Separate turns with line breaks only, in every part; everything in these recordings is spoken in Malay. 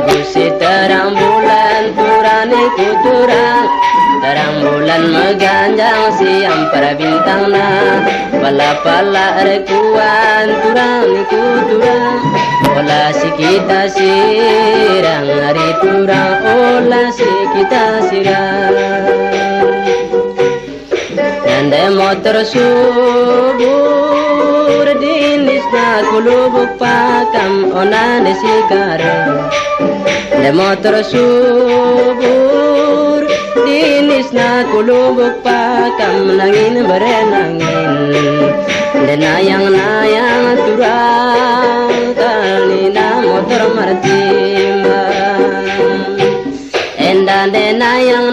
Gusi terang bulan turane kuturang, terang bulan meganjang siang para bintang na. Pala-pala rekuan turang ni kuturang, olah si kita sirang hari turang, olah si kita sirang. Nanda motor subur dinis na kulubuk pakam onande sikara. Nanda motor subur dinis na kulubuk pakam nangin berenangin. Nayang turang kalina motor martimbang. Enda nayang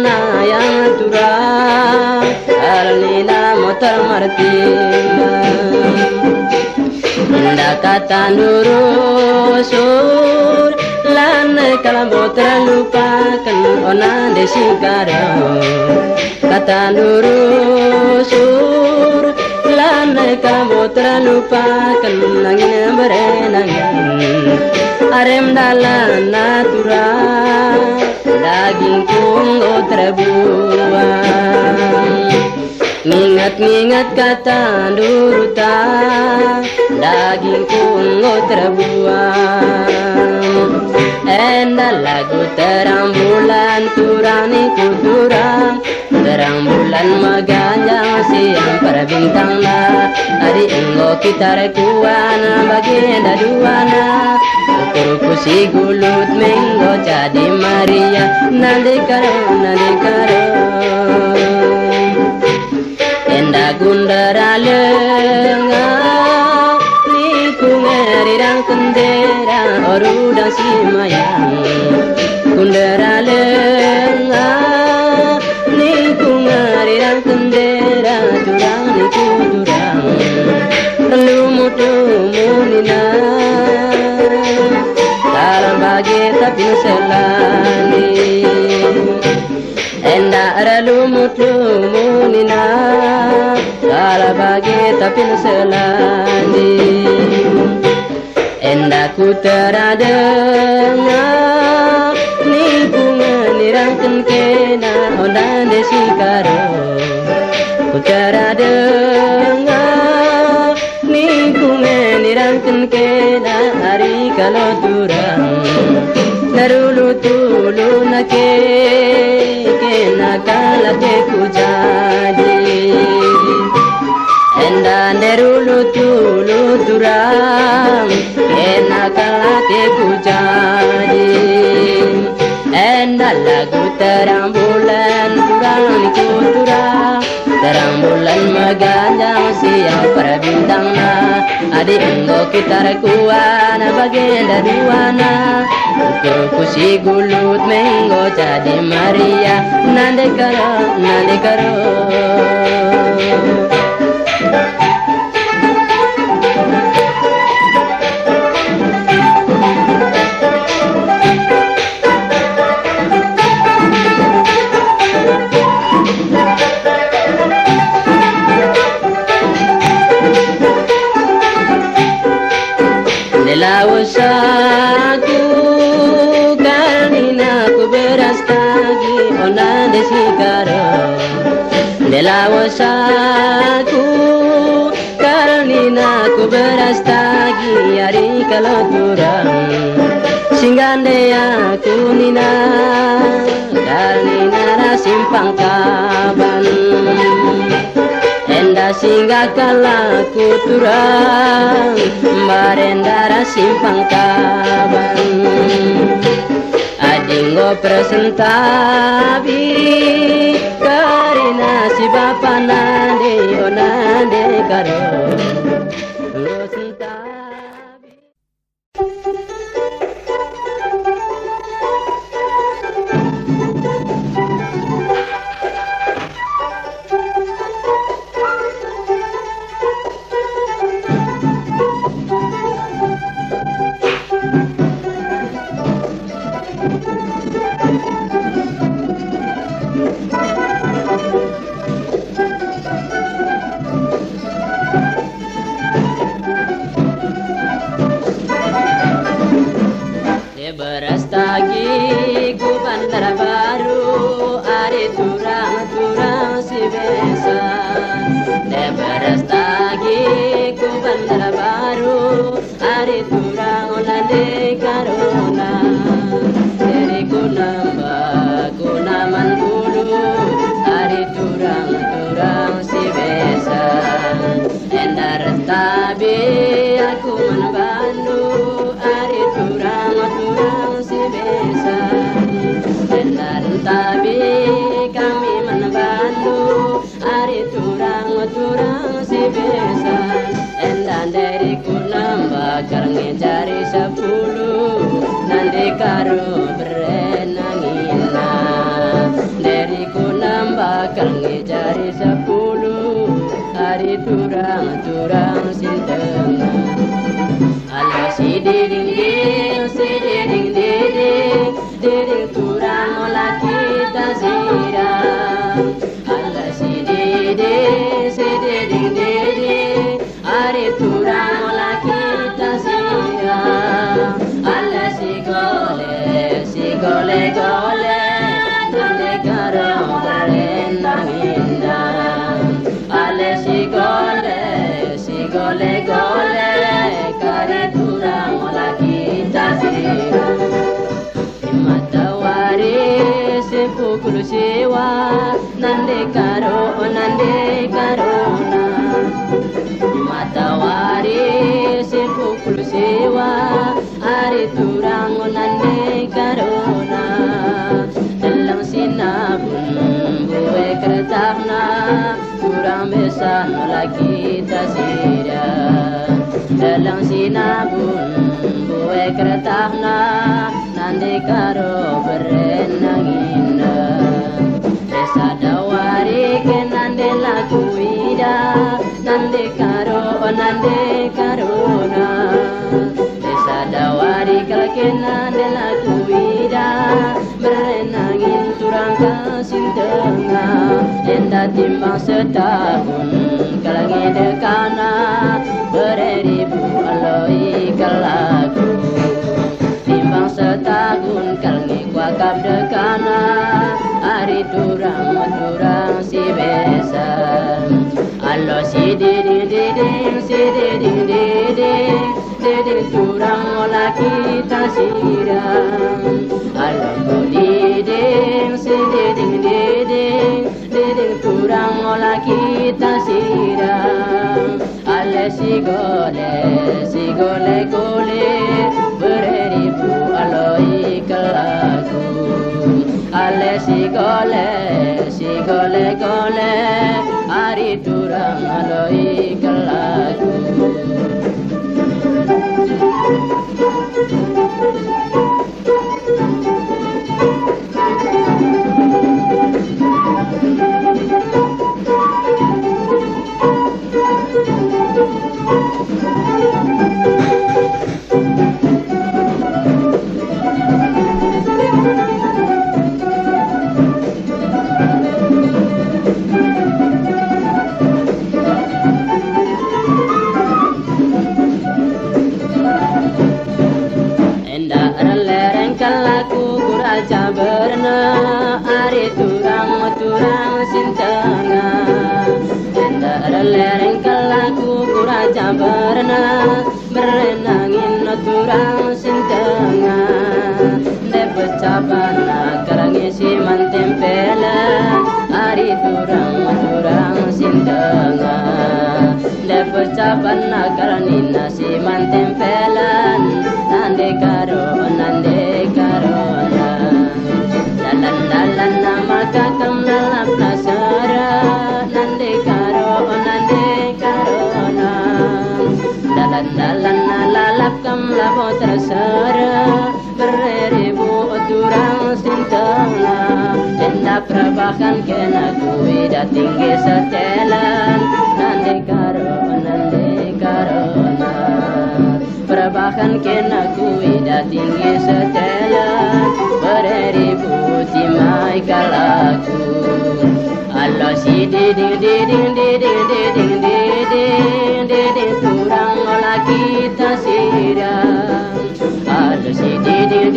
turang kalina motor martimbang. Enda kata nurusur lan kalambot terlupakan ona desikara. Kata nurusur lan kalambot terlupakan nangin berenangin. Arem dalan natural daging tunggu terbuang. Ingat-ingat kata duruta daging tunggu terbuang. Enda lagu terang bulan turani kuturang, terang bulan meganjang siang para bintang na. Hari enggo kita rekuan bagian daduana. Ukur si gulut menggo jadi Maria nadekaro. Enda gundara lenga niku ngerirang kendera orudang si mayang. Gundara lenga niku ngerirang kendera turang niku turang. Lumut-lumunina dalam bagi tapi selani. Enda ada lumut-lumunina dalam bagi tapi selani. Enda ku teradengar lingkungan nirangkan kena ondan desikaro. Ku teradengar lingkungan nirangkan kena hari kalau turang. Narulu tulu nake kena kala ke ku jadi. Enda nerulu tulu turang kena kala ke ku jadi. Enda lagu terang bulan turang ku turang, terang bulan meganjang siang para bintang na. Adik enggo kita rekuan bagian daduana. Ukur kusi gulut menggo jadi Maria nadekaro. Nelausaku kalina ku beras tagi ona desikaro. Nelausaku kalina ku beras tagi hari kalau turang. Singgande aku nina kalina simpang kaban. Enda singgah kala kuturang barendara simpang kaban. Adingo presentabi karena si bapa nande onande karo. ari turang nande karona dari kunamba kunaman bulu ari turang si besan endar tabi aku manbandu ari turang si besan endar tabi kami manbandu ari turang si besan endan dari kunamba karang cari 10 nande karo berenangina dari kunamba karang cari 10 hari turang sinteng ala si diding diding turang laki tasirang ala si diding hari turang laki tasirang ala si gole nande karang berenangina ala si gole kari turang laki tasirang matawari sepukul sewa nande karona matawari sepukul sewa hari turang nande karona dalam sinabun buwe kertahna turang besan lagi tasira dalam sinabun buwe kertahna nande karo berenangina desa dawari ke nande laku ida nande karona desa dawari ke nande laku ida berenangin turang kasintenga enda timbang setahun kalangi dekana beribu aloi kalaku timbang setahun kalangi kuakab dekana hari turang si besan alo si diding turang laki tasirang alo diding turang laki tasirang ale si gole beribu aloi kelaku ale si gole hari turang aloi kelaku kalaku kuraja berna ari turang sintanga endara lereng kalaku kuraja berna berenangin turang sintanga depecabana karangi si mantempela ari turang sintanga depecabana karanina si mantempelan nande karona dalan nama kakam lalap nasara nande karona dalan lalap kam labo tersara beribu turang sintanga enda prabakan kena kui da tinggi setelan nande karona prabakan kena kui da tinggi setelan beribu timai kalaku Allah si diding turang laki tasirang Allah si diding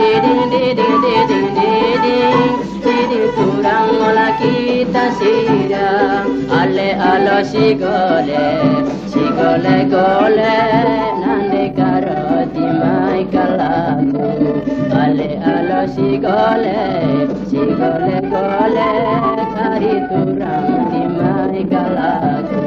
turang laki tasirang ale si gole nande karoti sigole kari turang di mai galaku.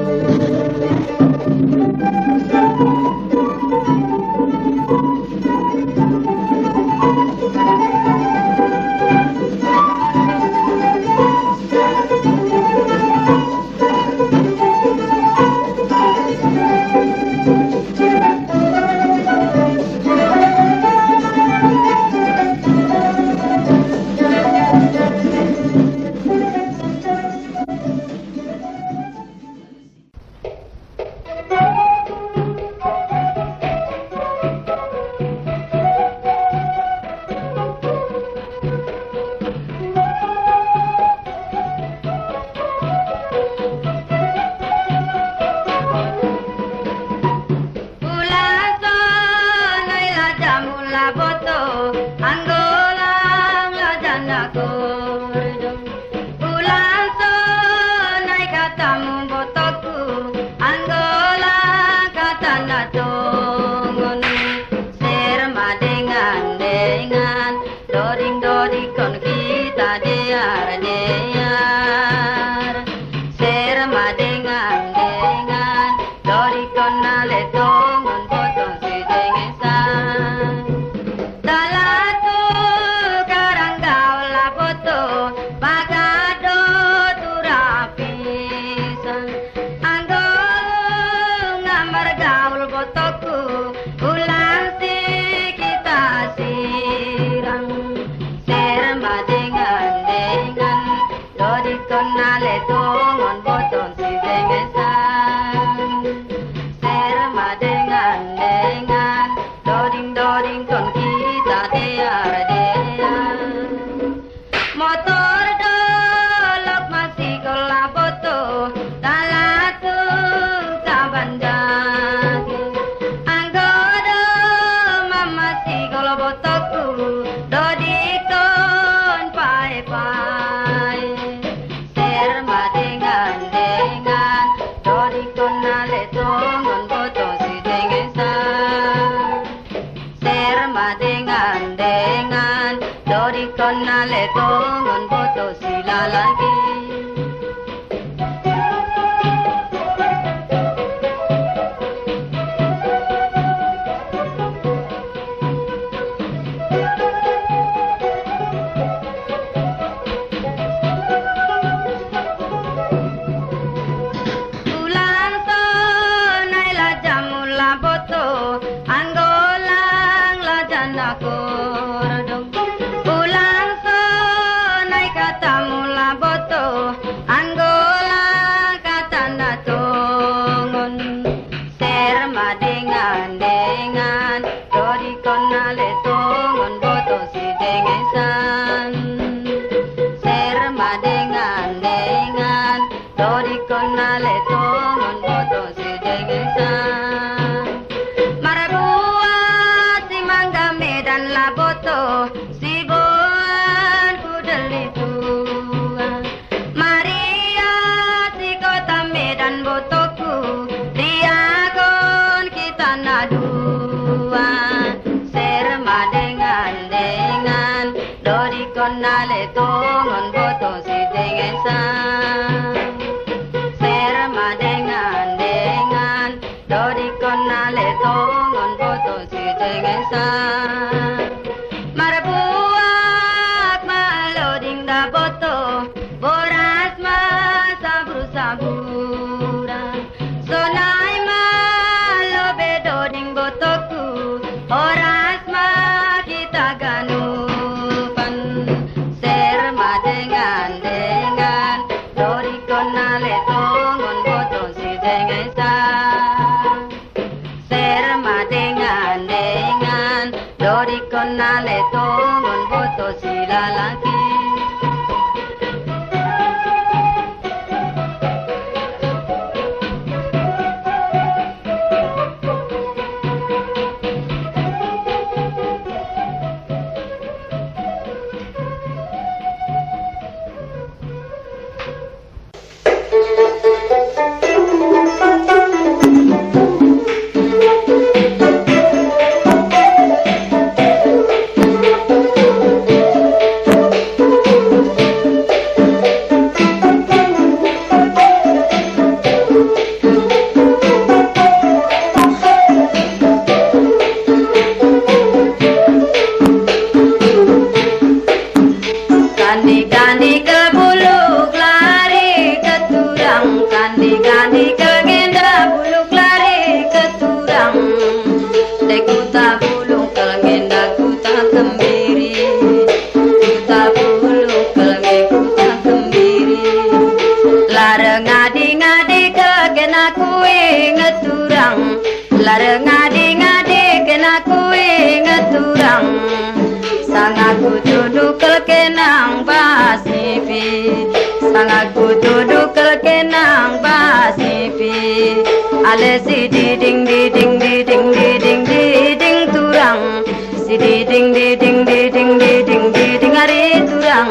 duduk kenang basipi sangaku duduk kenang basipi ale si diding diding diding diding diding turang si diding diding diding diding diding ari turang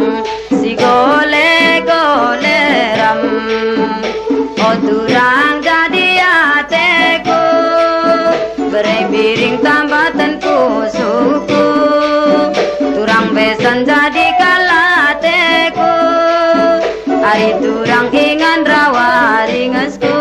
si gole gole ram oh turang jadi ateku berembiring tambatanku suku turang besan jadi kalateku ari turang ingan rawa ringasku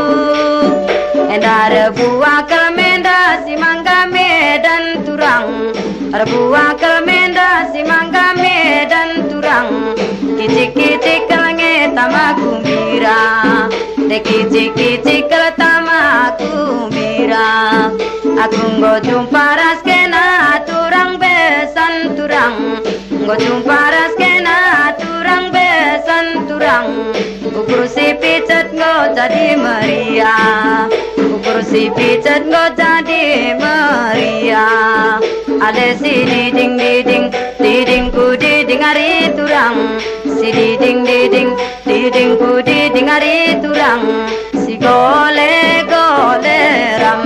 endara buah kelmenda si mangga medan turang ada buah kelmenda si mangga medan turang kicik-kicik kelange tamaku mira de kicik-kicik kel tamaku mira aku nggo jumpa raskena turang besan turang nggo jumpa raskena turang besan turang ukur si picet nggo jadi meriah ukur si picet nggo jadi meriah ada si diding diding diding ku diding ari turang si diding diding diding ku diding ari turang si gole gole ram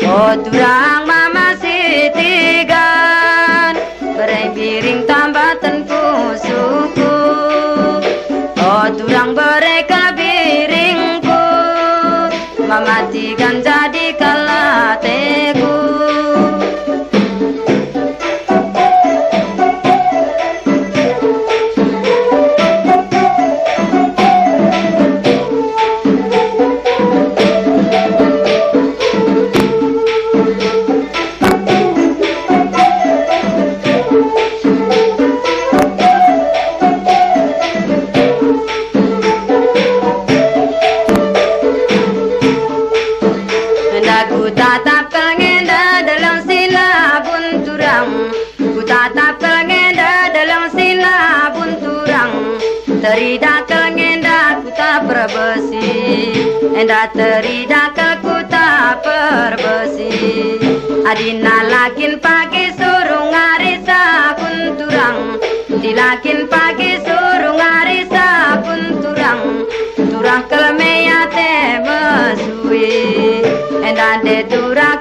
oh turang mama si tigan berembiring tambatanku suku oh turang bereka biringku mama tigan jadi kalateku. Ku tatap kelengenda dalam silabun turang ku tatap kelengenda dalam silabun turang teridak kelengenda ku tak perbesi enda teridak ku tak perbesi adina lakin pagi suruh ngarisa pun turang dilakin pagi suruh ngarisa pun turang turang kelmeya te mesui enda de turang